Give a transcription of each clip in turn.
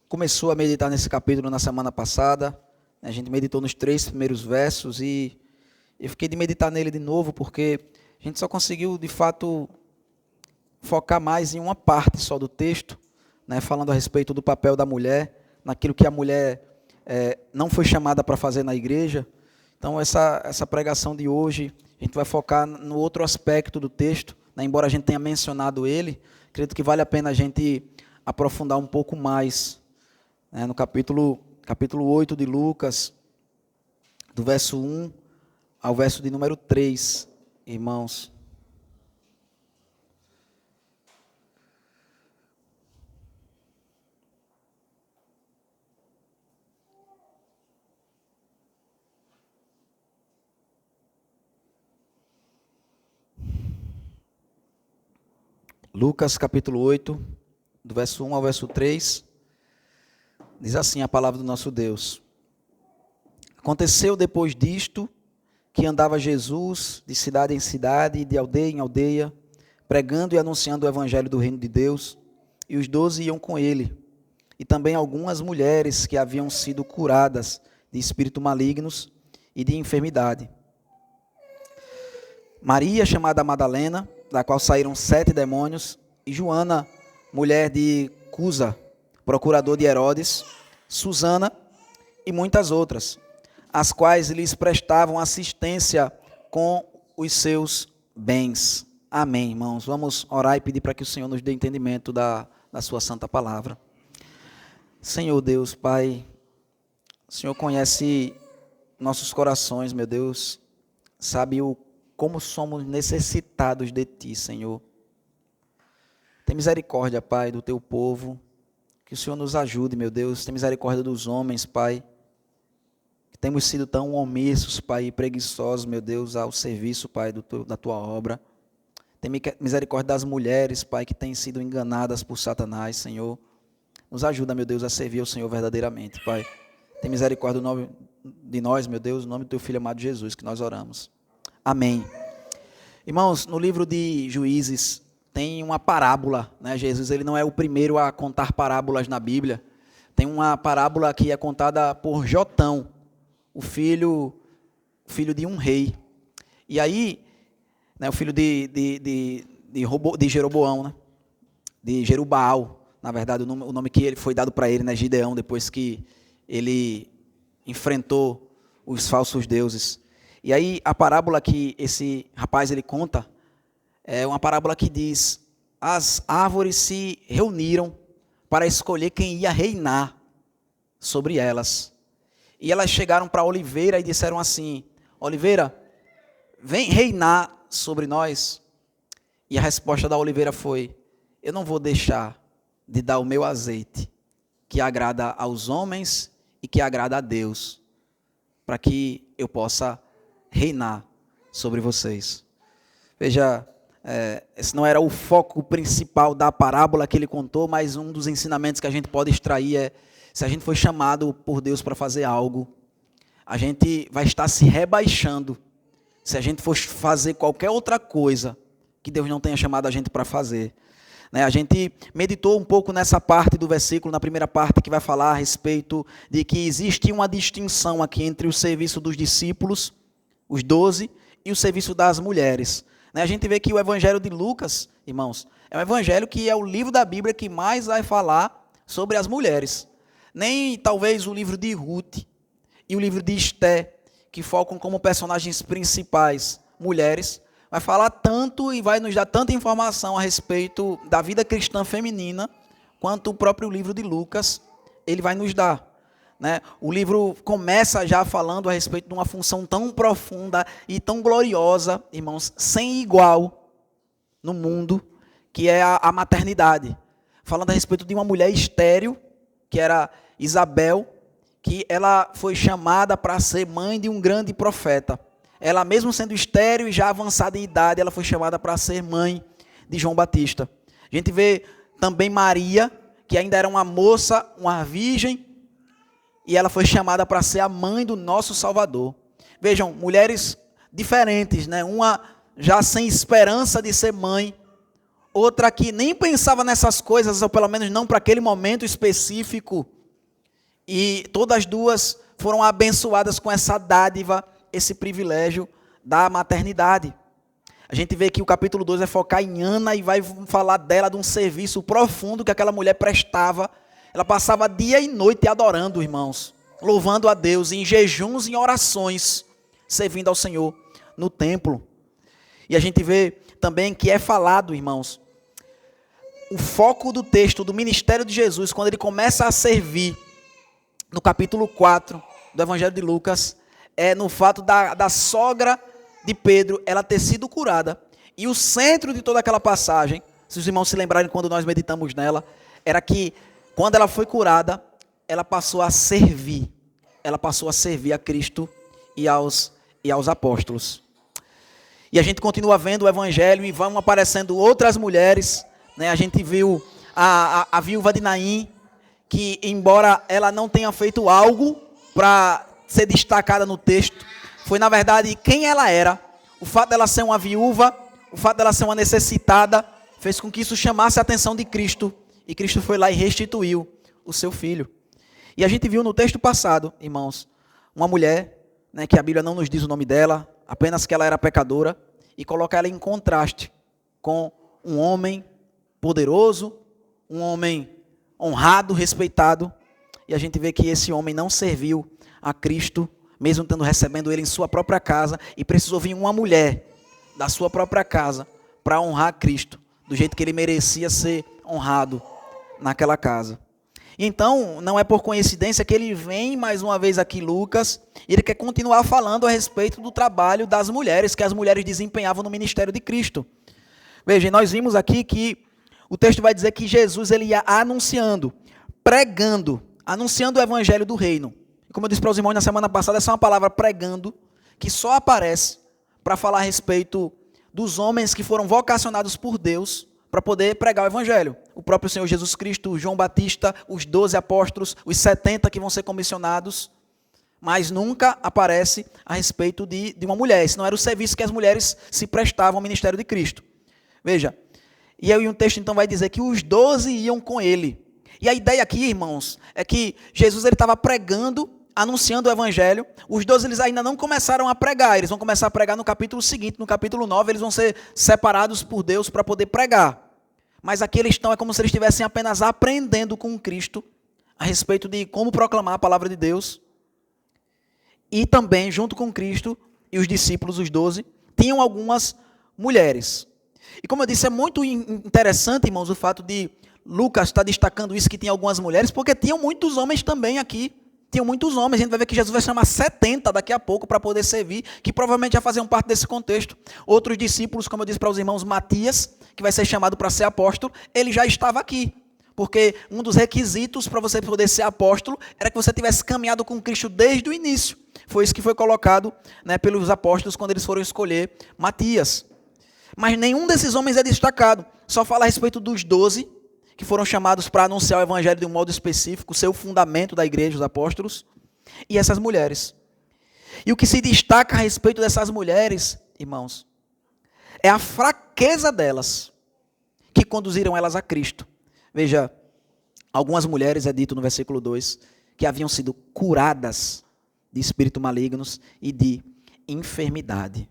começou a meditar nesse capítulo na semana passada. A gente meditou nos 3 primeiros versos e eu fiquei de meditar nele de novo porque a gente só conseguiu, de fato, focar mais em uma parte só do texto, né, falando a respeito do papel da mulher, naquilo que a mulher não foi chamada para fazer na igreja. Então, essa pregação de hoje, a gente vai focar no outro aspecto do texto, né, embora a gente tenha mencionado ele, acredito que vale a pena a gente aprofundar um pouco mais, né, no capítulo 8 de Lucas, do verso 1 ao verso de número 3, irmãos. Lucas capítulo 8, do verso 1 ao verso 3, diz assim a palavra do nosso Deus. Aconteceu depois disto, que andava Jesus de cidade em cidade e de aldeia em aldeia, pregando e anunciando o evangelho do reino de Deus, e os 12 iam com ele, e também algumas mulheres que haviam sido curadas de espíritos malignos e de enfermidade. Maria, chamada Madalena, da qual saíram 7 demônios, e Joana, mulher de Cusa, procurador de Herodes, Susana e muitas outras, as quais lhes prestavam assistência com os seus bens. Amém, irmãos. Vamos orar e pedir para que o Senhor nos dê entendimento da sua santa palavra. Senhor Deus, Pai, o Senhor conhece nossos corações, meu Deus, sabe como somos necessitados de Ti, Senhor. Tem misericórdia, Pai, do Teu povo, que o Senhor nos ajude, meu Deus. Tem misericórdia dos homens, Pai, que temos sido tão omissos, Pai, e preguiçosos, meu Deus, ao serviço, Pai, da Tua obra. Tem misericórdia das mulheres, Pai, que têm sido enganadas por Satanás, Senhor. Nos ajuda, meu Deus, a servir ao Senhor verdadeiramente, Pai. Tem misericórdia de nós, meu Deus, no nome do Teu Filho amado Jesus, que nós oramos. Amém. Irmãos, no livro de Juízes tem uma parábola, né? Jesus ele não é o primeiro a contar parábolas na Bíblia. Tem uma parábola que é contada por Jotão, o filho de um rei. E aí, né, o filho de Jeroboão, né? De Jerubaal, na verdade, o nome que foi dado para ele, né, Gideão, depois que ele enfrentou os falsos deuses. E aí a parábola que esse rapaz ele conta é uma parábola que diz: as árvores se reuniram para escolher quem ia reinar sobre elas. E elas chegaram para a oliveira e disseram assim: Oliveira, vem reinar sobre nós. E a resposta da oliveira foi: eu não vou deixar de dar o meu azeite, que agrada aos homens e que agrada a Deus, para que eu possa reinar sobre vocês. Veja, esse não era o foco principal da parábola que ele contou, mas um dos ensinamentos que a gente pode extrair é: se a gente foi chamado por Deus para fazer algo, a gente vai estar se rebaixando se a gente for fazer qualquer outra coisa que Deus não tenha chamado a gente para fazer. A gente meditou um pouco nessa parte do versículo, na primeira parte, que vai falar a respeito de que existe uma distinção aqui entre o serviço dos discípulos, os 12, e o serviço das mulheres. A gente vê que o evangelho de Lucas, irmãos, é um evangelho que é o livro da Bíblia que mais vai falar sobre as mulheres. Nem talvez o livro de Ruth e o livro de Esté, que focam como personagens principais mulheres, vai falar tanto e vai nos dar tanta informação a respeito da vida cristã feminina, quanto o próprio livro de Lucas, ele vai nos dar. O livro começa já falando a respeito de uma função tão profunda e tão gloriosa, irmãos, sem igual no mundo, que é a maternidade. Falando a respeito de uma mulher estéril, que era Isabel, que ela foi chamada para ser mãe de um grande profeta. Ela, mesmo sendo estéril e já avançada em idade, ela foi chamada para ser mãe de João Batista. A gente vê também Maria, que ainda era uma moça, uma virgem, e ela foi chamada para ser a mãe do nosso Salvador. Vejam, mulheres diferentes, né? Uma já sem esperança de ser mãe, outra que nem pensava nessas coisas, ou pelo menos não para aquele momento específico E todas as duas foram abençoadas com essa dádiva, esse privilégio da maternidade. A gente vê que o capítulo 2 vai focar em Ana e vai falar dela, de um serviço profundo que aquela mulher prestava. Ela passava dia e noite adorando, irmãos, louvando a Deus, em jejuns e em orações, servindo ao Senhor no templo. E a gente vê também que é falado, irmãos, o foco do texto, do ministério de Jesus, quando ele começa a servir, no capítulo 4 do Evangelho de Lucas, é no fato da sogra de Pedro, ela ter sido curada. E o centro de toda aquela passagem, se os irmãos se lembrarem quando nós meditamos nela, era que quando ela foi curada, ela passou a servir. Ela passou a servir a Cristo e aos apóstolos. E a gente continua vendo o Evangelho e vão aparecendo outras mulheres, né? A gente viu a viúva de Naim, que embora ela não tenha feito algo para ser destacada no texto, foi na verdade quem ela era. O fato dela ser uma viúva, o fato dela ser uma necessitada, fez com que isso chamasse a atenção de Cristo. E Cristo foi lá e restituiu o seu filho. E a gente viu no texto passado, irmãos, uma mulher, né, que a Bíblia não nos diz o nome dela, apenas que ela era pecadora, e coloca ela em contraste com um homem poderoso, um homem honrado, respeitado. E a gente vê que esse homem não serviu a Cristo, mesmo recebendo ele em sua própria casa, e precisou vir uma mulher da sua própria casa para honrar Cristo, do jeito que ele merecia ser honrado naquela casa. E então, não é por coincidência que ele vem mais uma vez aqui, Lucas, e ele quer continuar falando a respeito do trabalho das mulheres, que as mulheres desempenhavam no ministério de Cristo. Vejam, nós vimos aqui que o texto vai dizer que Jesus ele ia anunciando, pregando, anunciando o evangelho do reino. E como eu disse para os irmãos na semana passada, essa é uma palavra pregando, que só aparece para falar a respeito dos homens que foram vocacionados por Deus para poder pregar o evangelho. O próprio Senhor Jesus Cristo, João Batista, os 12 apóstolos, os 70 que vão ser comissionados, mas nunca aparece a respeito de uma mulher. Esse não era o serviço que as mulheres se prestavam ao ministério de Cristo. Veja, e aí um texto então vai dizer que os 12 iam com ele. E a ideia aqui, irmãos, é que Jesus estava pregando, anunciando o evangelho. Os 12 eles ainda não começaram a pregar, eles vão começar a pregar no capítulo seguinte. No capítulo 9 eles vão ser separados por Deus para poder pregar. Mas aqui eles estão, é como se eles estivessem apenas aprendendo com Cristo a respeito de como proclamar a palavra de Deus. E também, junto com Cristo e os discípulos, os 12, tinham algumas mulheres. E como eu disse, é muito interessante, irmãos, o fato de Lucas estar destacando isso, que tinha algumas mulheres, porque tinham muitos homens também aqui. Tinham muitos homens, a gente vai ver que Jesus vai chamar 70 daqui a pouco para poder servir, que provavelmente já faziam parte desse contexto. Outros discípulos, como eu disse para os irmãos, Matias, que vai ser chamado para ser apóstolo, ele já estava aqui. Porque um dos requisitos para você poder ser apóstolo era que você tivesse caminhado com Cristo desde o início. Foi isso que foi colocado, né, pelos apóstolos quando eles foram escolher Matias. Mas nenhum desses homens é destacado. Só fala a respeito dos 12, que foram chamados para anunciar o evangelho de um modo específico, ser o fundamento da igreja, os apóstolos, e essas mulheres. E o que se destaca a respeito dessas mulheres, irmãos, é a fraqueza delas, que conduziram elas a Cristo. Veja, algumas mulheres, é dito no versículo 2, que haviam sido curadas de espíritos malignos e de enfermidade.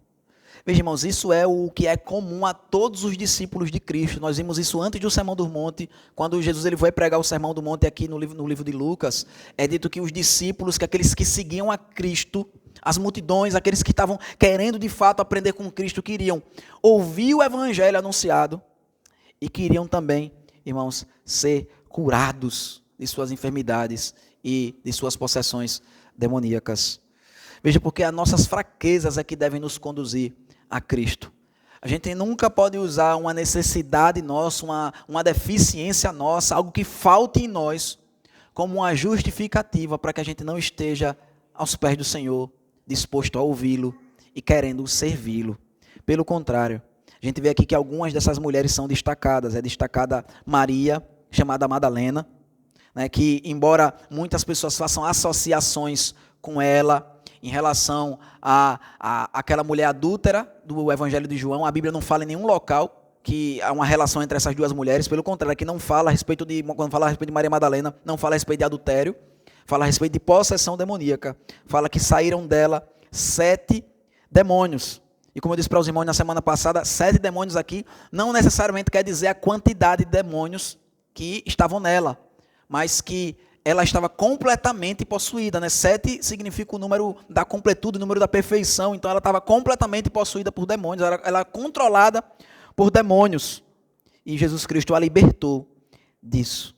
Veja, irmãos, isso é o que é comum a todos os discípulos de Cristo. Nós vimos isso antes do Sermão do Monte, quando Jesus ele foi pregar o Sermão do Monte aqui no livro de Lucas. É dito que os discípulos, que aqueles que seguiam a Cristo, as multidões, aqueles que estavam querendo de fato aprender com Cristo, queriam ouvir o evangelho anunciado e queriam também, irmãos, ser curados de suas enfermidades e de suas possessões demoníacas. Veja, porque as nossas fraquezas é que devem nos conduzir a Cristo. A gente nunca pode usar uma necessidade nossa, uma deficiência nossa, algo que falte em nós, como uma justificativa para que a gente não esteja aos pés do Senhor, disposto a ouvi-lo e querendo servi-lo. Pelo contrário, a gente vê aqui que algumas dessas mulheres são destacadas. É destacada Maria, chamada Madalena, né, que embora muitas pessoas façam associações com ela, em relação a aquela mulher adúltera do Evangelho de João, a Bíblia não fala em nenhum local que há uma relação entre essas duas mulheres. Pelo contrário, aqui não fala a respeito quando fala a respeito de Maria Madalena, não fala a respeito de adultério, Fala a respeito de possessão demoníaca. Fala que saíram dela 7 demônios. E como eu disse para os irmãos na semana passada, 7 demônios aqui não necessariamente quer dizer a quantidade de demônios que estavam nela, mas que ela estava completamente possuída, né? 7 significa o número da completude, o número da perfeição. Então ela estava completamente possuída por demônios, ela era controlada por demônios. E Jesus Cristo a libertou disso.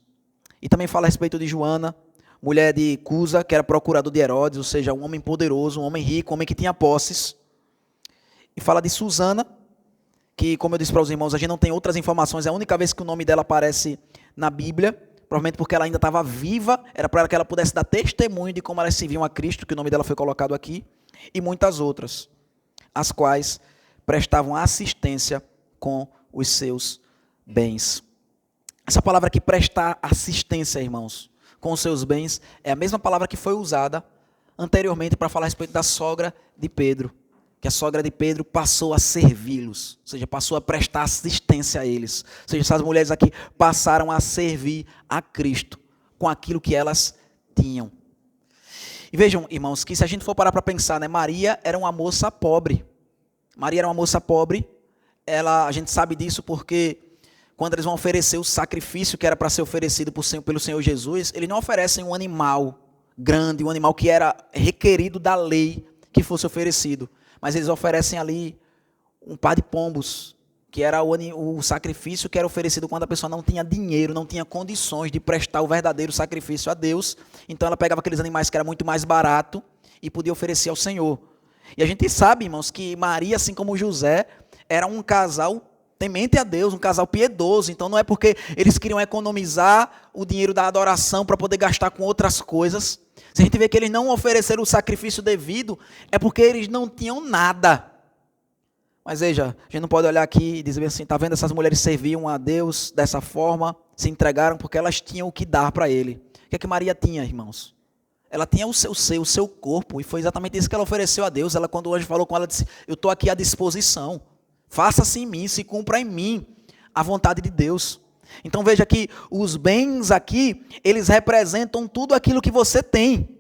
E também fala a respeito de Joana, mulher de Cusa, que era procurador de Herodes, ou seja, um homem poderoso, um homem rico, um homem que tinha posses. E fala de Susana, que, como eu disse para os irmãos, a gente não tem outras informações, é a única vez que o nome dela aparece na Bíblia, provavelmente porque ela ainda estava viva, era para que ela pudesse dar testemunho de como elas serviam a Cristo, que o nome dela foi colocado aqui, e muitas outras, as quais prestavam assistência com os seus bens. Essa palavra aqui, prestar assistência, irmãos, com os seus bens, é a mesma palavra que foi usada anteriormente para falar a respeito da sogra de Pedro, que a sogra de Pedro passou a servi-los, ou seja, passou a prestar assistência a eles. Ou seja, essas mulheres aqui passaram a servir a Cristo com aquilo que elas tinham. E vejam, irmãos, que se a gente for parar para pensar, né, Maria era uma moça pobre. Maria era uma moça pobre, a gente sabe disso porque quando eles vão oferecer o sacrifício que era para ser oferecido pelo Senhor Jesus, eles não oferecem um animal grande, um animal que era requerido da lei que fosse oferecido. Mas eles oferecem ali um par de pombos, que era o sacrifício que era oferecido quando a pessoa não tinha dinheiro, não tinha condições de prestar o verdadeiro sacrifício a Deus. Então ela pegava aqueles animais que era muito mais barato e podia oferecer ao Senhor. E a gente sabe, irmãos, que Maria, assim como José, era um casal temente a Deus, um casal piedoso. Então não é porque eles queriam economizar o dinheiro da adoração para poder gastar com outras coisas. Se a gente vê que eles não ofereceram o sacrifício devido, é porque eles não tinham nada. Mas veja, a gente não pode olhar aqui e dizer assim, está vendo, essas mulheres serviam a Deus dessa forma, se entregaram porque elas tinham o que dar para Ele. O que é que Maria tinha, irmãos? Ela tinha o seu corpo, e foi exatamente isso que ela ofereceu a Deus. Ela, quando o anjo falou com ela, disse, eu estou aqui à disposição. Faça-se em mim, se cumpra em mim a vontade de Deus. Então veja que os bens aqui, eles representam tudo aquilo que você tem.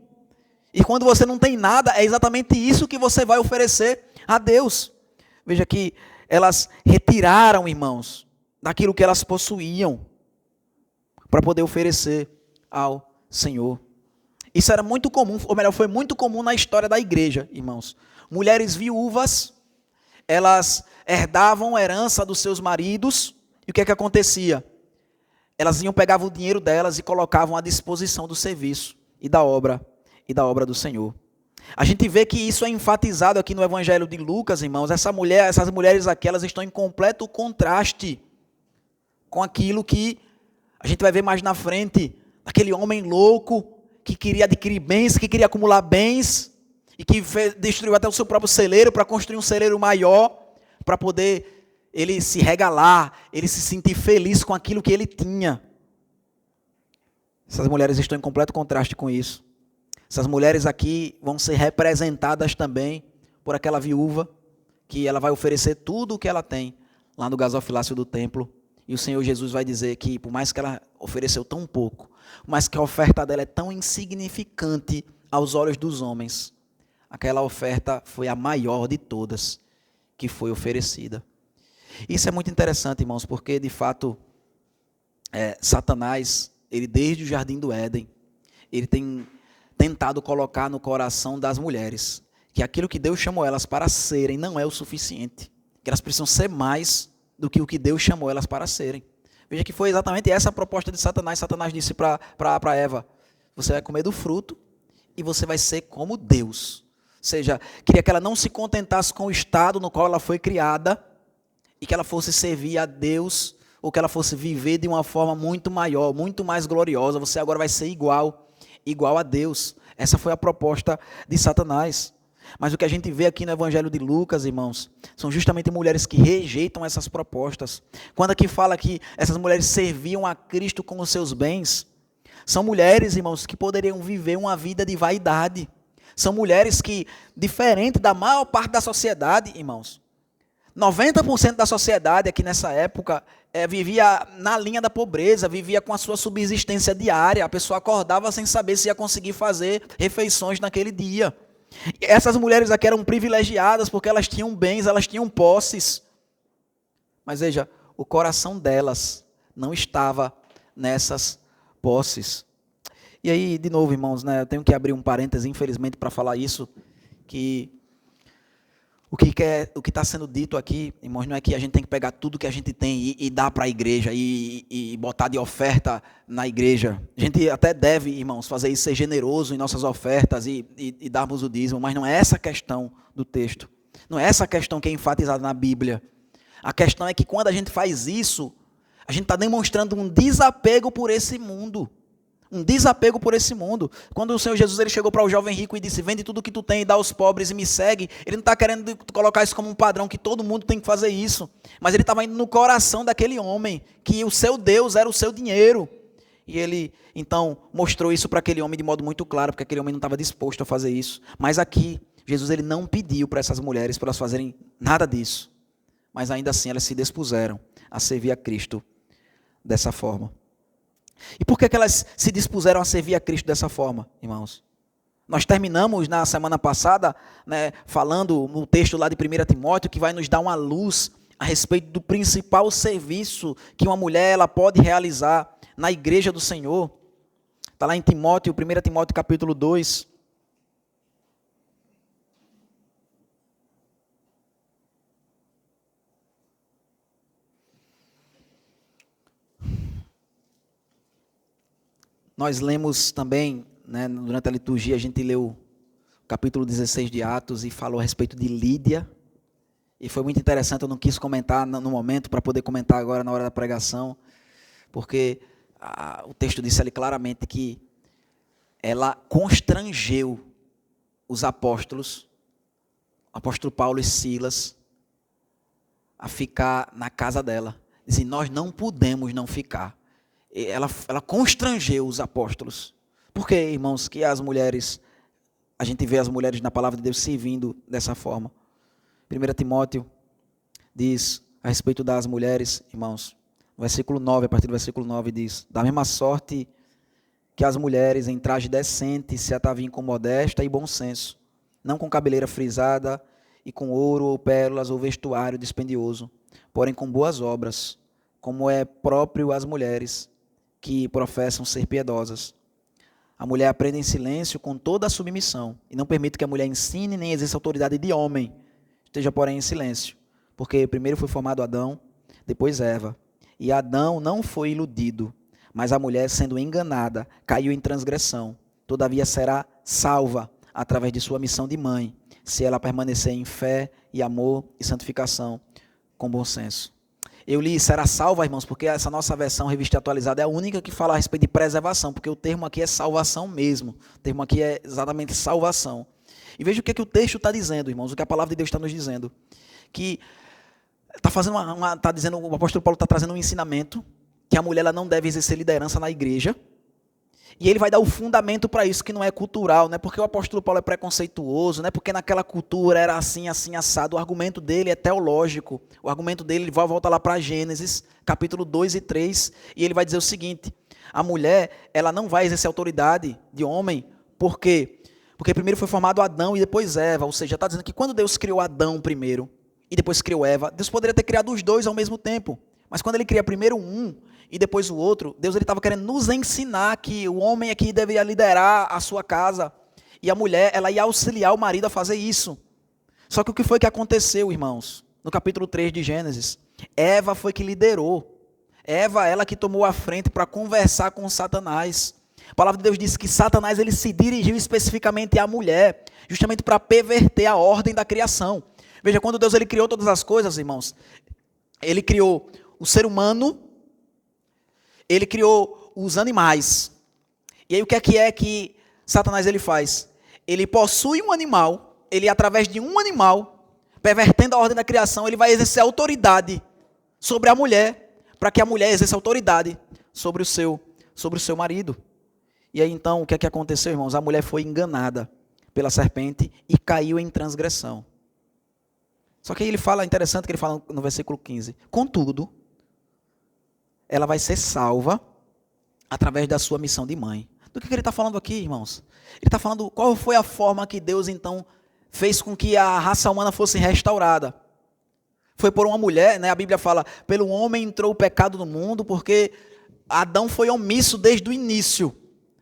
E quando você não tem nada, é exatamente isso que você vai oferecer a Deus. Veja que elas retiraram, irmãos, daquilo que elas possuíam, para poder oferecer ao Senhor. Isso era muito comum, ou melhor, foi muito comum na história da igreja, irmãos. Mulheres viúvas, elas herdavam a herança dos seus maridos, e o que é que acontecia? Elas pegavam o dinheiro delas e colocavam à disposição do serviço e da obra do Senhor. A gente vê que isso é enfatizado aqui no Evangelho de Lucas, irmãos. Essas mulheres aqui, elas estão em completo contraste com aquilo que a gente vai ver mais na frente, aquele homem louco que queria adquirir bens, que queria acumular bens, e que destruiu até o seu próprio celeiro para construir um celeiro maior, para poder ele se regalar, ele se sentir feliz com aquilo que ele tinha. Essas mulheres estão em completo contraste com isso. Essas mulheres aqui vão ser representadas também por aquela viúva, que ela vai oferecer tudo o que ela tem lá no gasofilácio do templo. E o Senhor Jesus vai dizer que, por mais que ela ofereceu tão pouco, por mais que a oferta dela é tão insignificante aos olhos dos homens, aquela oferta foi a maior de todas que foi oferecida. Isso é muito interessante, irmãos, porque, de fato, Satanás, ele desde o Jardim do Éden, ele tem tentado colocar no coração das mulheres que aquilo que Deus chamou elas para serem não é o suficiente, que elas precisam ser mais do que o que Deus chamou elas para serem. Veja que foi exatamente essa a proposta de Satanás. Satanás disse para Eva, você vai comer do fruto e você vai ser como Deus. Ou seja, queria que ela não se contentasse com o estado no qual ela foi criada e que ela fosse servir a Deus, ou que ela fosse viver de uma forma muito maior, muito mais gloriosa. Você agora vai ser igual a Deus. Essa foi a proposta de Satanás. Mas o que a gente vê aqui no Evangelho de Lucas, irmãos, são justamente mulheres que rejeitam essas propostas. Quando aqui fala que essas mulheres serviam a Cristo com os seus bens, são mulheres, irmãos, que poderiam viver uma vida de vaidade. São mulheres que, diferente da maior parte da sociedade, irmãos, 90% da sociedade aqui nessa época vivia na linha da pobreza, vivia com a sua subsistência diária. A pessoa acordava sem saber se ia conseguir fazer refeições naquele dia. E essas mulheres aqui eram privilegiadas porque elas tinham bens, elas tinham posses. Mas veja, o coração delas não estava nessas posses. E aí, de novo, irmãos, né, eu tenho que abrir um parêntese, infelizmente, para falar isso, que o que está sendo dito aqui, irmãos, não é que a gente tem que pegar tudo que a gente tem e dar para a igreja e botar de oferta na igreja. A gente até deve, irmãos, fazer isso, ser generoso em nossas ofertas e darmos o dízimo, mas não é essa a questão do texto. Não é essa a questão que é enfatizada na Bíblia. A questão é que quando a gente faz isso, a gente está demonstrando um desapego por esse mundo. Um desapego por esse mundo. Quando o Senhor Jesus ele chegou para o jovem rico e disse, vende tudo que tu tem e dá aos pobres e me segue, ele não está querendo colocar isso como um padrão, que todo mundo tem que fazer isso. Mas ele estava indo no coração daquele homem, que o seu Deus era o seu dinheiro. E ele, então, mostrou isso para aquele homem de modo muito claro, porque aquele homem não estava disposto a fazer isso. Mas aqui, Jesus ele não pediu para essas mulheres, para elas fazerem nada disso. Mas ainda assim, elas se dispuseram a servir a Cristo dessa forma. E por que elas se dispuseram a servir a Cristo dessa forma, irmãos? Nós terminamos na semana passada, né, falando no texto lá de 1 Timóteo, que vai nos dar uma luz a respeito do principal serviço que uma mulher ela pode realizar na igreja do Senhor. Está lá em Timóteo, 1 Timóteo capítulo 2. Nós lemos também, né, durante a liturgia, a gente leu o capítulo 16 de Atos e falou a respeito de Lídia. E foi muito interessante, eu não quis comentar no momento, para poder comentar agora na hora da pregação, porque o texto disse ali claramente que ela constrangeu os apóstolos, o apóstolo Paulo e Silas, a ficar na casa dela. Dizem, nós não podemos não ficar. Ela constrangeu os apóstolos. Por que, irmãos, que as mulheres, a gente vê as mulheres na palavra de Deus servindo dessa forma? 1 Timóteo diz a respeito das mulheres, irmãos, no versículo 9, a partir do versículo 9 diz, da mesma sorte que as mulheres em traje decente se ataviem com modéstia e bom senso, não com cabeleira frisada e com ouro ou pérolas ou vestuário dispendioso, porém com boas obras, como é próprio às mulheres que professam ser piedosas. A mulher aprende em silêncio com toda a submissão, e não permite que a mulher ensine nem exerça autoridade de homem, esteja porém em silêncio, porque primeiro foi formado Adão, depois Eva, e Adão não foi iludido, mas a mulher, sendo enganada, caiu em transgressão, todavia será salva através de sua missão de mãe, se ela permanecer em fé e amor e santificação com bom senso. Eu li será salva, irmãos, porque essa nossa versão revista atualizada é a única que fala a respeito de preservação, porque o termo aqui é salvação mesmo. O termo aqui é exatamente salvação. E veja o que o texto está dizendo, irmãos, o que a palavra de Deus está nos dizendo. Que está fazendo está dizendo, o apóstolo Paulo está trazendo um ensinamento que a mulher ela não deve exercer liderança na igreja. E ele vai dar o fundamento para isso, que não é cultural, não é porque o apóstolo Paulo é preconceituoso, não é porque naquela cultura era assim, assim, assado. O argumento dele é teológico. O argumento dele, ele vai voltar lá para Gênesis, capítulo 2 e 3, e ele vai dizer o seguinte, a mulher, ela não vai exercer autoridade de homem, por quê? Porque primeiro foi formado Adão e depois Eva, ou seja, está dizendo que quando Deus criou Adão primeiro, e depois criou Eva, Deus poderia ter criado os dois ao mesmo tempo, mas quando ele cria primeiro um, e depois o outro, Deus estava querendo nos ensinar que o homem aqui deveria liderar a sua casa, e a mulher ela ia auxiliar o marido a fazer isso. Só que o que foi que aconteceu, irmãos? No capítulo 3 de Gênesis, Eva foi que liderou. Eva, ela que tomou a frente para conversar com Satanás. A palavra de Deus diz que Satanás ele se dirigiu especificamente à mulher, justamente para perverter a ordem da criação. Veja, quando Deus ele criou todas as coisas, irmãos, ele criou o ser humano, ele criou os animais. E aí o que é que Satanás ele faz? Ele possui um animal, ele através de um animal, pervertendo a ordem da criação, ele vai exercer autoridade sobre a mulher, para que a mulher exerça autoridade sobre o seu marido. E aí então o que é que aconteceu, irmãos? A mulher foi enganada pela serpente e caiu em transgressão. Só que aí ele fala, interessante que ele fala no versículo 15. Contudo, ela vai ser salva através da sua missão de mãe. Do que ele está falando aqui, irmãos? Ele está falando qual foi a forma que Deus, então, fez com que a raça humana fosse restaurada. Foi por uma mulher, né? A Bíblia fala, pelo homem entrou o pecado no mundo, porque Adão foi omisso desde o início.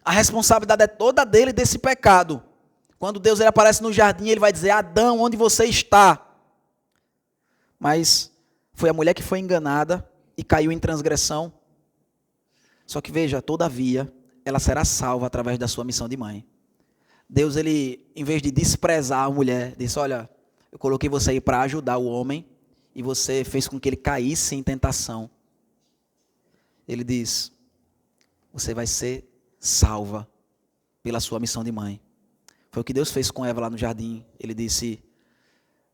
A responsabilidade é toda dele desse pecado. Quando Deus ele aparece no jardim, ele vai dizer, Adão, onde você está? Mas foi a mulher que foi enganada e caiu em transgressão. Só que veja, todavia, ela será salva através da sua missão de mãe. Deus, ele, em vez de desprezar a mulher, disse, olha, eu coloquei você aí para ajudar o homem, e você fez com que ele caísse em tentação. Ele diz, você vai ser salva pela sua missão de mãe. Foi o que Deus fez com Eva lá no jardim. Ele disse,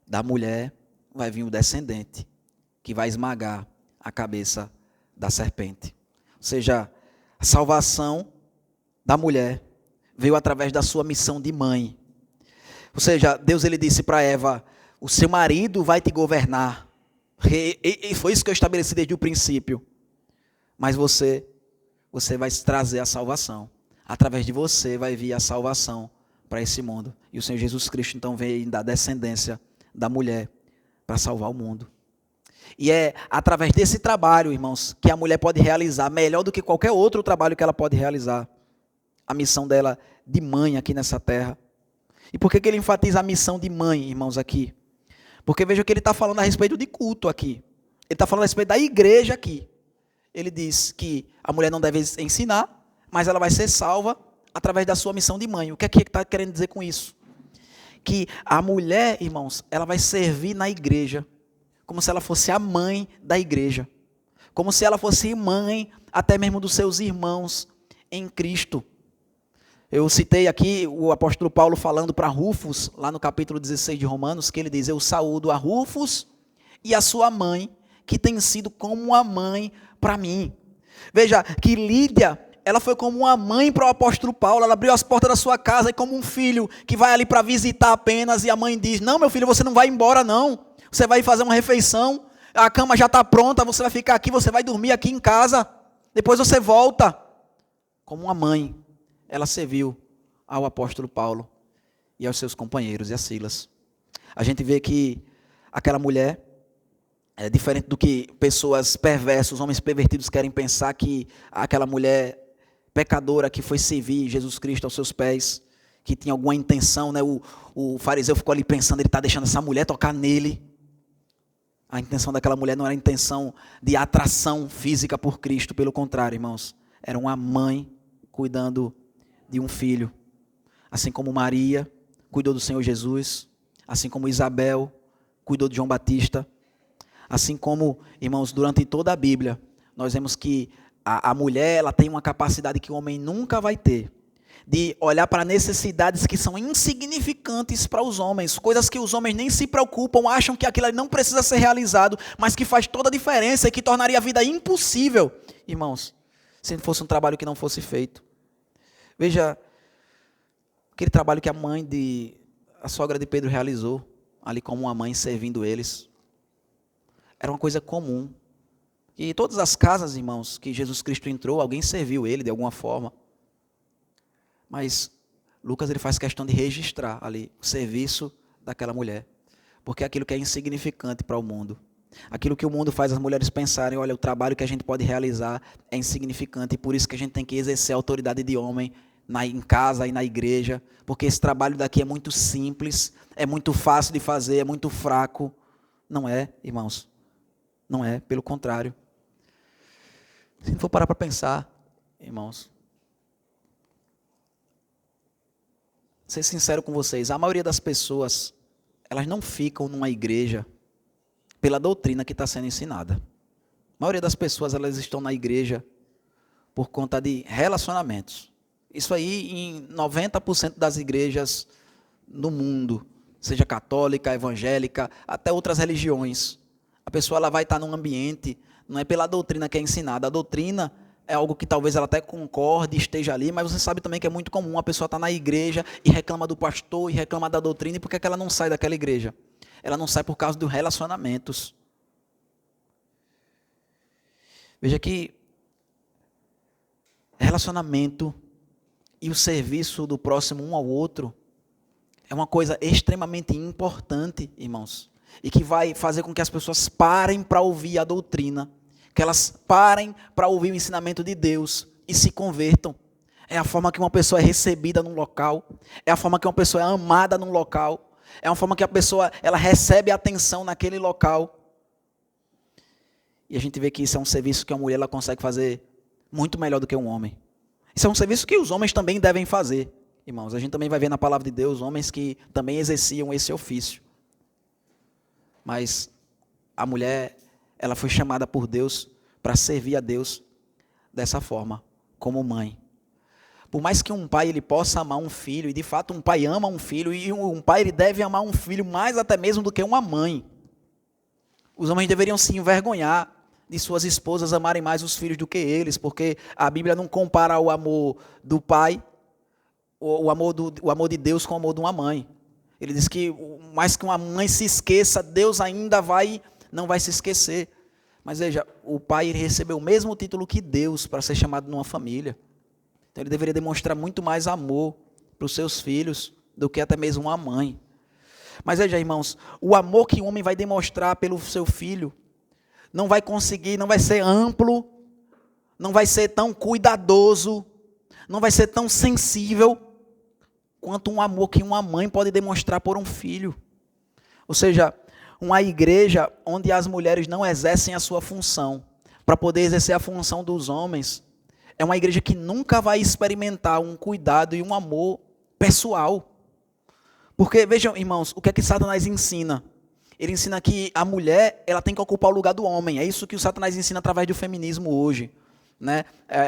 da mulher vai vir o descendente, que vai esmagar a cabeça da serpente. Ou seja, a salvação da mulher veio através da sua missão de mãe. Ou seja, Deus ele disse para Eva, o seu marido vai te governar. E foi isso que eu estabeleci desde o princípio. Mas você vai trazer a salvação. Através de você vai vir a salvação para esse mundo. E o Senhor Jesus Cristo então veio da descendência da mulher para salvar o mundo. E é através desse trabalho, irmãos, que a mulher pode realizar melhor do que qualquer outro trabalho que ela pode realizar. A missão dela de mãe aqui nessa terra. E por que ele enfatiza a missão de mãe, irmãos, aqui? Porque veja que ele está falando a respeito de culto aqui. Ele está falando a respeito da igreja aqui. Ele diz que a mulher não deve ensinar, mas ela vai ser salva através da sua missão de mãe. O que é que ele está querendo dizer com isso? Que a mulher, irmãos, ela vai servir na igreja, como se ela fosse a mãe da igreja. Como se ela fosse mãe até mesmo dos seus irmãos em Cristo. Eu citei aqui o apóstolo Paulo falando para Rufus, lá no capítulo 16 de Romanos, que ele diz, eu saúdo a Rufus e a sua mãe, que tem sido como uma mãe para mim. Veja que Lídia, ela foi como uma mãe para o apóstolo Paulo, ela abriu as portas da sua casa e como um filho que vai ali para visitar apenas, e a mãe diz, não meu filho, você não vai embora não, você vai fazer uma refeição, a cama já está pronta, você vai ficar aqui, você vai dormir aqui em casa, depois você volta. Como uma mãe, ela serviu ao apóstolo Paulo e aos seus companheiros e a Silas. A gente vê que aquela mulher, é diferente do que pessoas perversas, homens pervertidos querem pensar, que aquela mulher pecadora que foi servir Jesus Cristo aos seus pés, que tinha alguma intenção, né? O fariseu ficou ali pensando, ele está deixando essa mulher tocar nele. A intenção daquela mulher não era a intenção de atração física por Cristo, pelo contrário, irmãos, era uma mãe cuidando de um filho. Assim como Maria cuidou do Senhor Jesus, assim como Isabel cuidou de João Batista, assim como, irmãos, durante toda a Bíblia, nós vemos que a mulher ela tem uma capacidade que o homem nunca vai ter, de olhar para necessidades que são insignificantes para os homens, coisas que os homens nem se preocupam, acham que aquilo ali não precisa ser realizado, mas que faz toda a diferença e que tornaria a vida impossível, irmãos, se fosse um trabalho que não fosse feito. Veja, aquele trabalho que a sogra de Pedro realizou, ali como uma mãe servindo eles, era uma coisa comum. E todas as casas, irmãos, que Jesus Cristo entrou, alguém serviu ele de alguma forma. Mas Lucas ele faz questão de registrar ali o serviço daquela mulher. Porque é aquilo que é insignificante para o mundo. Aquilo que o mundo faz as mulheres pensarem, olha, o trabalho que a gente pode realizar é insignificante, e por isso que a gente tem que exercer a autoridade de homem em casa e na igreja, porque esse trabalho daqui é muito simples, é muito fácil de fazer, é muito fraco. Não é, irmãos. Não é, pelo contrário. Se não for parar para pensar, irmãos, ser sincero com vocês, a maioria das pessoas, elas não ficam numa igreja pela doutrina que está sendo ensinada. A maioria das pessoas, elas estão na igreja por conta de relacionamentos. Isso aí em 90% das igrejas no mundo, seja católica, evangélica, até outras religiões. A pessoa ela vai estar num ambiente, não é pela doutrina que é ensinada. A doutrina é algo que talvez ela até concorde, esteja ali, mas você sabe também que é muito comum a pessoa estar na igreja e reclama do pastor e reclama da doutrina, e por que ela não sai daquela igreja? ela não sai por causa dos relacionamentos. Veja que relacionamento e o serviço do próximo um ao outro é uma coisa extremamente importante, irmãos, e que vai fazer com que as pessoas parem para ouvir a doutrina, que elas parem para ouvir o ensinamento de Deus e se convertam. É a forma que uma pessoa é recebida num local, é a forma que uma pessoa é amada num local, é a forma que a pessoa ela recebe atenção naquele local. E a gente vê que isso é um serviço que a mulher ela consegue fazer muito melhor do que um homem. Isso é um serviço que os homens também devem fazer, irmãos. A gente também vai ver na palavra de Deus homens que também exerciam esse ofício. Mas a mulher, ela foi chamada por Deus para servir a Deus dessa forma, como mãe. Por mais que um pai ele possa amar um filho, e de fato um pai ama um filho, e um pai ele deve amar um filho mais até mesmo do que uma mãe. Os homens deveriam se envergonhar de suas esposas amarem mais os filhos do que eles, porque a Bíblia não compara o amor do pai, o amor de Deus com o amor de uma mãe. Ele diz que mais que uma mãe se esqueça, Deus ainda não vai se esquecer. Mas veja, o pai recebeu o mesmo título que Deus para ser chamado numa família. Então ele deveria demonstrar muito mais amor para os seus filhos do que até mesmo uma mãe. Mas veja, irmãos, o amor que o homem vai demonstrar pelo seu filho não vai conseguir, não vai ser amplo, não vai ser tão cuidadoso, não vai ser tão sensível quanto um amor que uma mãe pode demonstrar por um filho. Ou seja, uma igreja onde as mulheres não exercem a sua função para poder exercer a função dos homens, é uma igreja que nunca vai experimentar um cuidado e um amor pessoal. Porque, vejam, irmãos, o que é que Satanás ensina? Ele ensina que a mulher ela tem que ocupar o lugar do homem. É isso que o Satanás ensina através do feminismo hoje. Né?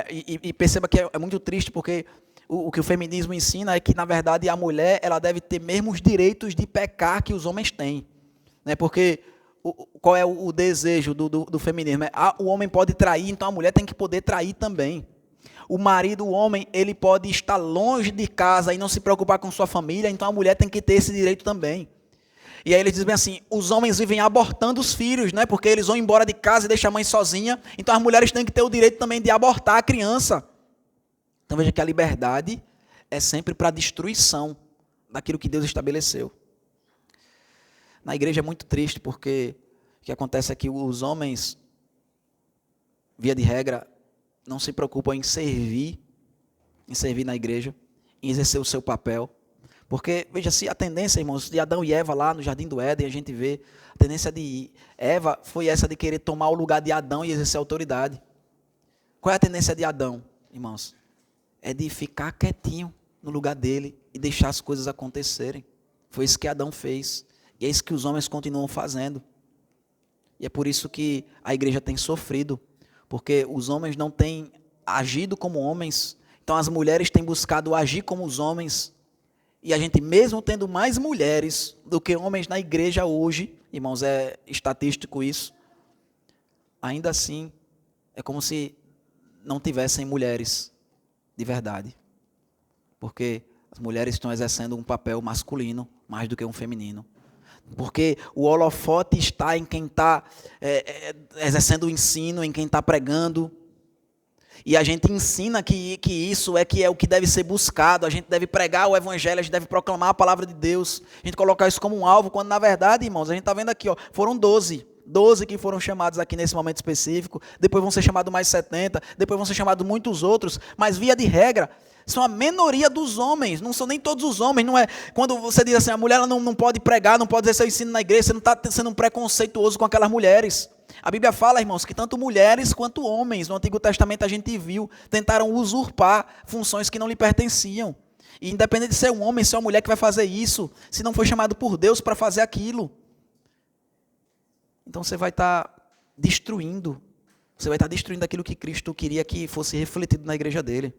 E perceba que é muito triste, porque o que o feminismo ensina é que, na verdade, a mulher ela deve ter mesmo os direitos de pecar que os homens têm. Né? Porque qual é o desejo do feminismo? O homem pode trair, então a mulher tem que poder trair também. O marido, o homem, ele pode estar longe de casa e não se preocupar com sua família, então a mulher tem que ter esse direito também. E aí eles dizem assim, os homens vivem abortando os filhos, né? Porque eles vão embora de casa e deixam a mãe sozinha, então as mulheres têm que ter o direito também de abortar a criança. Então veja que a liberdade é sempre para a destruição daquilo que Deus estabeleceu. Na igreja é muito triste, porque o que acontece é que os homens, via de regra, não se preocupam em servir na igreja, em exercer o seu papel. Porque, veja, se a tendência, irmãos, de Adão e Eva lá no Jardim do Éden, a gente vê, a tendência de Eva foi essa de querer tomar o lugar de Adão e exercer autoridade. Qual é a tendência de Adão, irmãos? É de ficar quietinho no lugar dele e deixar as coisas acontecerem. Foi isso que Adão fez. E é isso que os homens continuam fazendo. E é por isso que a igreja tem sofrido. Porque os homens não têm agido como homens. Então as mulheres têm buscado agir como os homens. E a gente, mesmo tendo mais mulheres do que homens na igreja hoje, irmãos, é estatístico isso, ainda assim, é como se não tivessem mulheres de verdade. Porque as mulheres estão exercendo um papel masculino mais do que um feminino. Porque o holofote está em quem está exercendo o ensino, em quem está pregando. E a gente ensina que isso é o que deve ser buscado. A gente deve pregar o evangelho, a gente deve proclamar a palavra de Deus. A gente colocar isso como um alvo, quando na verdade, irmãos, a gente está vendo aqui, ó, foram 12 que foram chamados aqui nesse momento específico. Depois vão ser chamados mais 70, depois vão ser chamados muitos outros. Mas via de regra, são a minoria dos homens, não são nem todos os homens. Não é, quando você diz assim, a mulher ela não pode pregar, não pode exercer o ensino na igreja, você não está sendo um preconceituoso com aquelas mulheres. A Bíblia fala, irmãos, que tanto mulheres quanto homens, no Antigo Testamento a gente viu, tentaram usurpar funções que não lhe pertenciam. E independente de ser um homem, ser uma mulher que vai fazer isso, se não foi chamado por Deus para fazer aquilo, então você vai estar destruindo aquilo que Cristo queria que fosse refletido na igreja dele.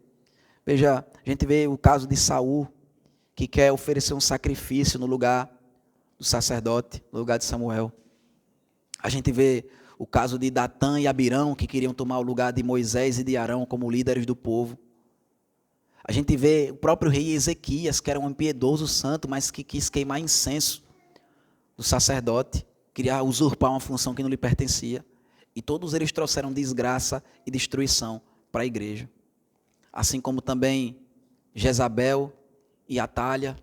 Veja, a gente vê o caso de Saul, que quer oferecer um sacrifício no lugar do sacerdote, no lugar de Samuel. A gente vê o caso de Datã e Abirão, que queriam tomar o lugar de Moisés e de Arão como líderes do povo. A gente vê o próprio rei Ezequias, que era um impiedoso santo, mas que quis queimar incenso do sacerdote, queria usurpar uma função que não lhe pertencia. E todos eles trouxeram desgraça e destruição para a igreja. Assim como também Jezabel e Atalha,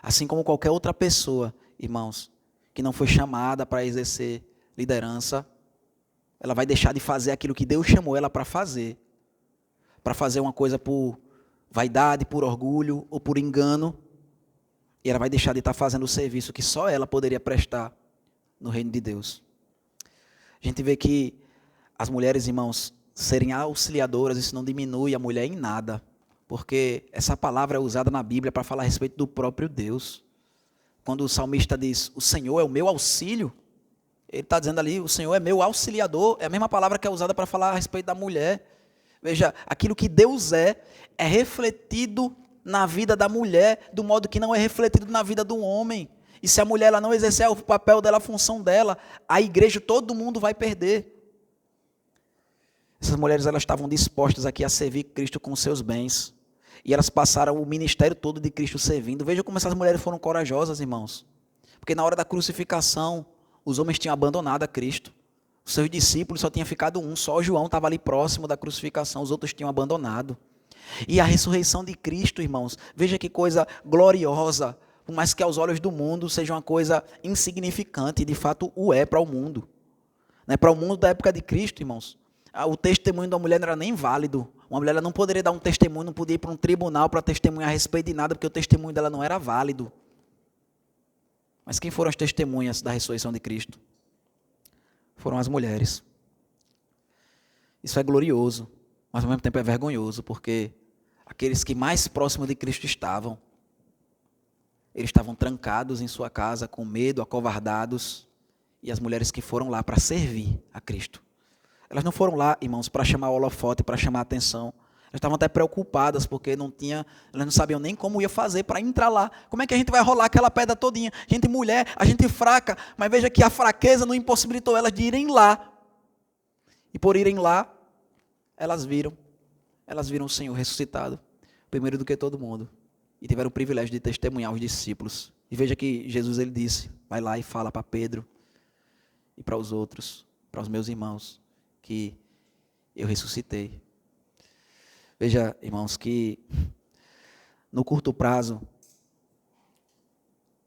assim como qualquer outra pessoa, irmãos, que não foi chamada para exercer liderança, ela vai deixar de fazer aquilo que Deus chamou ela para fazer uma coisa por vaidade, por orgulho ou por engano, e ela vai deixar de estar fazendo o serviço que só ela poderia prestar no reino de Deus. A gente vê que as mulheres, irmãos, serem auxiliadoras, isso não diminui a mulher em nada, porque essa palavra é usada na Bíblia para falar a respeito do próprio Deus. Quando o salmista diz, o Senhor é o meu auxílio, ele está dizendo ali, o Senhor é meu auxiliador, é a mesma palavra que é usada para falar a respeito da mulher. Veja, aquilo que Deus é refletido na vida da mulher, do modo que não é refletido na vida do homem. E se a mulher ela não exercer o papel dela, a função dela, a igreja, todo mundo vai perder. Essas mulheres elas estavam dispostas aqui a servir Cristo com seus bens. E elas passaram o ministério todo de Cristo servindo. Veja como essas mulheres foram corajosas, irmãos. Porque na hora da crucificação, os homens tinham abandonado a Cristo. Os seus discípulos só tinha ficado um, só João estava ali próximo da crucificação, os outros tinham abandonado. E a ressurreição de Cristo, irmãos, veja que coisa gloriosa, por mais que aos olhos do mundo seja uma coisa insignificante, de fato o é para o mundo. Para o mundo da época de Cristo, irmãos, o testemunho da mulher não era nem válido. Uma mulher não poderia dar um testemunho, não podia ir para um tribunal para testemunhar a respeito de nada, porque o testemunho dela não era válido. Mas quem foram as testemunhas da ressurreição de Cristo? Foram as mulheres. Isso é glorioso, mas ao mesmo tempo é vergonhoso, porque aqueles que mais próximos de Cristo estavam, eles estavam trancados em sua casa, com medo, acovardados, e as mulheres que foram lá para servir a Cristo. Elas não foram lá, irmãos, para chamar o holofote, para chamar a atenção. Elas estavam até preocupadas, porque elas não sabiam nem como ia fazer para entrar lá. Como é que a gente vai rolar aquela pedra todinha? Gente mulher, a gente fraca, mas veja que a fraqueza não impossibilitou elas de irem lá. E por irem lá, elas viram o Senhor ressuscitado, primeiro do que todo mundo. E tiveram o privilégio de testemunhar os discípulos. E veja que Jesus ele disse, vai lá e fala para Pedro e para os outros, para os meus irmãos, que eu ressuscitei. Veja, irmãos, que no curto prazo,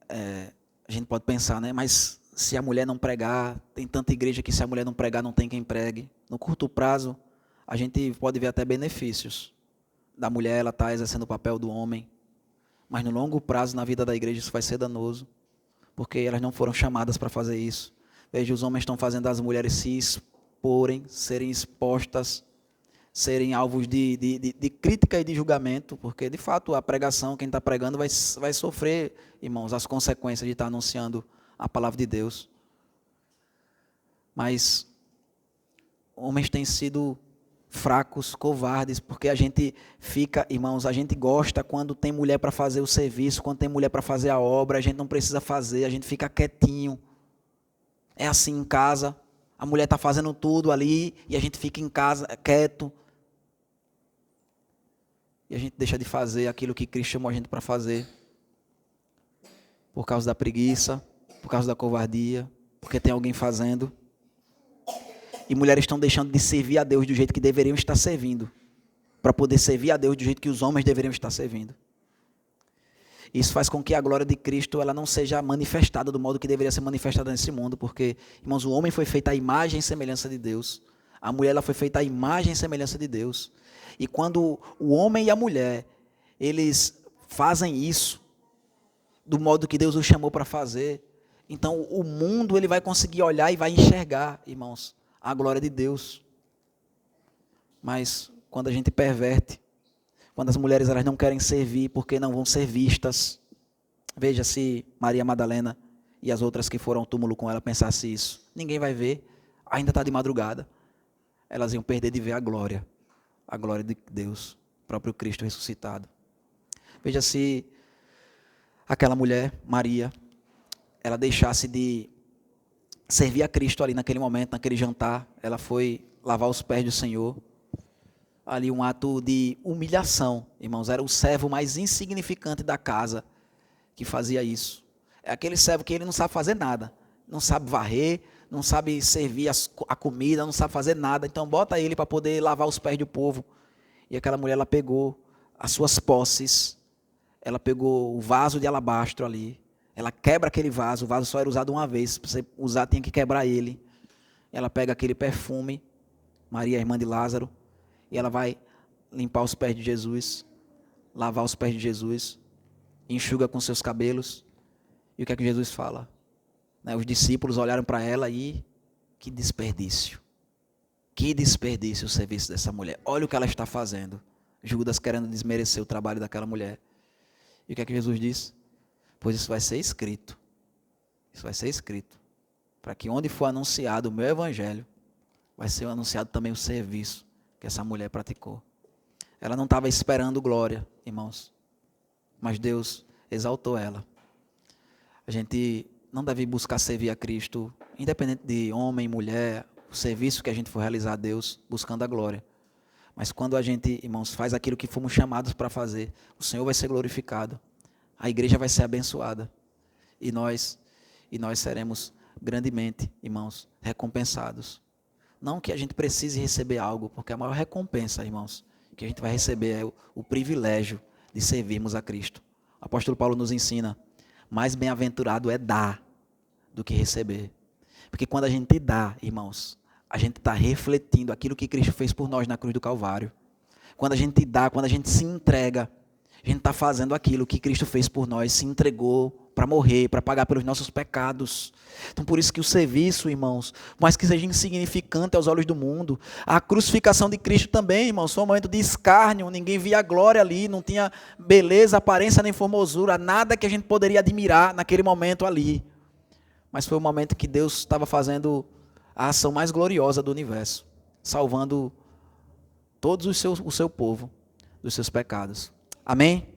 a gente pode pensar, né? Mas se a mulher não pregar, tem tanta igreja que se a mulher não pregar, não tem quem pregue. No curto prazo, a gente pode ver até benefícios da mulher, ela está exercendo o papel do homem. Mas no longo prazo, na vida da igreja, isso vai ser danoso, porque elas não foram chamadas para fazer isso. Veja, os homens estão fazendo as mulheres se exporem, serem expostas, serem alvos de crítica e de julgamento, porque de fato a pregação, quem está pregando vai sofrer, irmãos, as consequências de estar anunciando a palavra de Deus. Mas homens têm sido fracos, covardes, porque a gente fica, irmãos, a gente gosta quando tem mulher para fazer o serviço, quando tem mulher para fazer a obra, a gente não precisa fazer, a gente fica quietinho. É assim em casa, a mulher está fazendo tudo ali e a gente fica em casa quieto. E a gente deixa de fazer aquilo que Cristo chamou a gente para fazer. Por causa da preguiça, por causa da covardia, porque tem alguém fazendo. E mulheres estão deixando de servir a Deus do jeito que deveriam estar servindo, para poder servir a Deus do jeito que os homens deveriam estar servindo. Isso faz com que a glória de Cristo ela não seja manifestada do modo que deveria ser manifestada nesse mundo, porque, irmãos, o homem foi feito à imagem e semelhança de Deus. A mulher ela foi feita à imagem e semelhança de Deus. E quando o homem e a mulher, eles fazem isso, do modo que Deus os chamou para fazer, então o mundo ele vai conseguir olhar e vai enxergar, irmãos, a glória de Deus. Mas quando a gente perverte, quando as mulheres elas não querem servir porque não vão ser vistas, veja se Maria Madalena e as outras que foram ao túmulo com ela pensassem isso. Ninguém vai ver, ainda está de madrugada. Elas iam perder de ver a glória de Deus, o próprio Cristo ressuscitado. Veja se aquela mulher, Maria, ela deixasse de servir a Cristo ali naquele momento, naquele jantar. Ela foi lavar os pés do Senhor. Ali um ato de humilhação, irmãos. Era o servo mais insignificante da casa que fazia isso. É aquele servo que ele não sabe fazer nada. Não sabe varrer, não sabe servir a comida, não sabe fazer nada. Então bota ele para poder lavar os pés do povo. E aquela mulher, ela pegou as suas posses, ela pegou o vaso de alabastro ali, ela quebra aquele vaso, o vaso só era usado uma vez, para você usar tinha que quebrar ele. Ela pega aquele perfume, Maria, irmã de Lázaro, e ela vai limpar os pés de Jesus, lavar os pés de Jesus, enxuga com seus cabelos. E o que é que Jesus fala? Os discípulos olharam para ela e que desperdício o serviço dessa mulher. Olha o que ela está fazendo. Judas querendo desmerecer o trabalho daquela mulher. E o que é que Jesus diz? Pois isso vai ser escrito. Isso vai ser escrito. Para que onde for anunciado o meu evangelho, vai ser anunciado também o serviço que essa mulher praticou. Ela não estava esperando glória, irmãos. Mas Deus exaltou ela. A gente não deve buscar servir a Cristo, independente de homem, mulher, o serviço que a gente for realizar a Deus, buscando a glória. Mas quando a gente, irmãos, faz aquilo que fomos chamados para fazer, o Senhor vai ser glorificado, a igreja vai ser abençoada, e nós seremos grandemente, irmãos, recompensados. Não que a gente precise receber algo, porque a maior recompensa, irmãos, que a gente vai receber é o privilégio de servirmos a Cristo. O apóstolo Paulo nos ensina, mais bem-aventurado é dar do que receber. Porque quando a gente dá, irmãos, a gente está refletindo aquilo que Cristo fez por nós na cruz do Calvário. Quando a gente dá, quando a gente se entrega, a gente está fazendo aquilo que Cristo fez por nós, se entregou para morrer, para pagar pelos nossos pecados. Então por isso que o serviço, irmãos, mais que seja insignificante aos olhos do mundo, a crucificação de Cristo também, irmãos, foi um momento de escárnio, ninguém via a glória ali, não tinha beleza, aparência nem formosura, nada que a gente poderia admirar naquele momento ali. Mas foi o momento que Deus estava fazendo a ação mais gloriosa do universo, salvando todos o seu povo dos seus pecados. Amém?